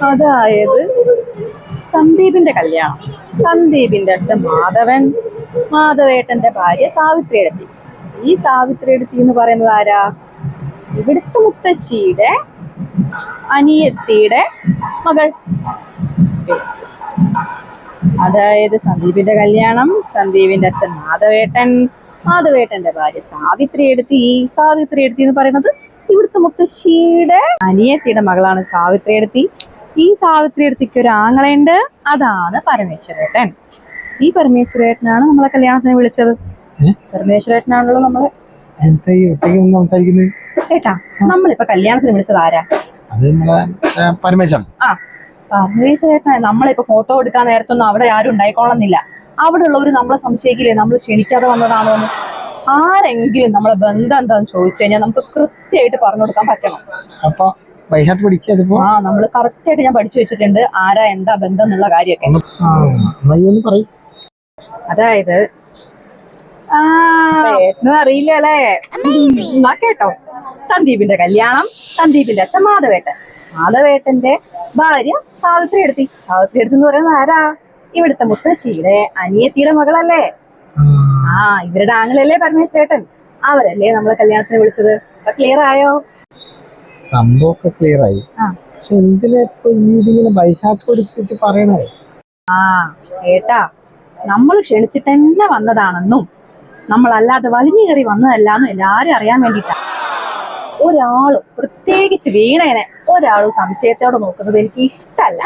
അതായത് സന്ദീപിന്റെ കല്യാണം. സന്ദീപിന്റെ അച്ഛൻ മാധവൻ, മാധവേട്ടന്റെ ഭാര്യ സാവിത്രി എടുത്തി. ഈ സാവിത്രി എടുത്തി എന്ന് പറയുന്നത് ആരാ? ഇവിടുത്തെ മുത്തശ്ശിയുടെ അനിയത്തിയുടെ മകൾ. അതായത് സന്ദീപിന്റെ കല്യാണം, സന്ദീപിന്റെ അച്ഛൻ മാധവേട്ടൻ, മാധവേട്ടന്റെ ഭാര്യ സാവിത്രി എടുത്തി. ഈ സാവിത്രി എടുത്തി എന്ന് പറയുന്നത് ഇവിടുത്തെ മുത്തശ്ശിയുടെ അനിയത്തിയുടെ മകളാണ് സാവിത്രി എടുത്തി. ഈ സാവിത്രി എടുത്തിക്ക് ഒരു ആങ്ങളയുണ്ട്, അതാണ് പരമേശ്വരേട്ടൻ. ഈ പരമേശ്വരേട്ടനാണ് നമ്മളെ കല്യാണത്തിന് വിളിച്ചത്. പരമേശ്വരേട്ടനാണല്ലോ നമ്മളെ സംസാരിക്കുന്നത്. കേട്ടാ, നമ്മളിപ്പോ കല്യാണത്തിന് വിളിച്ചത് ആരാ? പരമേശ്വരൻ. ആ, പരമേശ്വരേട്ടൻ. നമ്മളിപ്പോ ഫോട്ടോ എടുക്കാൻ നേരത്തൊന്നും അവിടെ ആരും ഉണ്ടായിക്കോളന്നില്ല. അവിടെ ഉള്ളവര് നമ്മളെ സംശയിക്കില്ലേ നമ്മൾ ക്ഷണിക്കാതെ വന്നതാണോ എന്ന്? ആരെങ്കിലും നമ്മളെ ബന്ധം എന്താന്ന് ചോദിച്ചു കഴിഞ്ഞാൽ നമുക്ക് കൃത്യമായിട്ട് പറഞ്ഞു കൊടുക്കാൻ പറ്റണം. അപ്പൊ നമ്മള് കറക്റ്റ് ആയിട്ട് ഞാൻ പഠിച്ചു വെച്ചിട്ടുണ്ട് ആരാ എന്താ ബന്ധം എന്നുള്ള കാര്യമൊക്കെ. അതായത് അറിയില്ല അല്ലേ? കേട്ടോ, സന്ദീപിന്റെ കല്യാണം, സന്ദീപിന്റെ അച്ഛൻ മാധവേട്ടൻ, മാധവേട്ടന്റെ ഭാര്യ സാവിത്രി എടുത്തി. സാവിത്രി എടുത്തി എന്ന് പറയുന്നത് ആരാ? ഇവിടുത്തെ മുത്തശ്ശിയുടെ അനിയത്തിയുടെ മകളല്ലേ? ഇവരുടെ ആങ്ങളല്ലേ പരമേശ്വരേട്ടൻ. അവരല്ലേ നമ്മളെ കല്യാണത്തിന് വിളിച്ചത്. ക്ലിയർ ആയോ? സംഭവമൊക്കെ ക്ലിയർ ആയി. പക്ഷെ എന്തിനാ ഇപ്പൊ ഇതിങ്ങനെ ബൈഹാർട്ട് പഠിച്ച് വെച്ച് പറയണേ? കേട്ടാ, നമ്മൾ ക്ഷണിച്ചിട്ട് തന്നെ വന്നതാണെന്നും നമ്മളല്ലാതെ വലിഞ്ഞു കയറി വന്നതല്ലാന്നും എല്ലാരും അറിയാൻ വേണ്ടിട്ടാ. ഒരാളും, പ്രത്യേകിച്ച് വീണേനെ ഒരാളും സംശയത്തോടെ നോക്കുന്നത് എനിക്ക് ഇഷ്ടല്ല.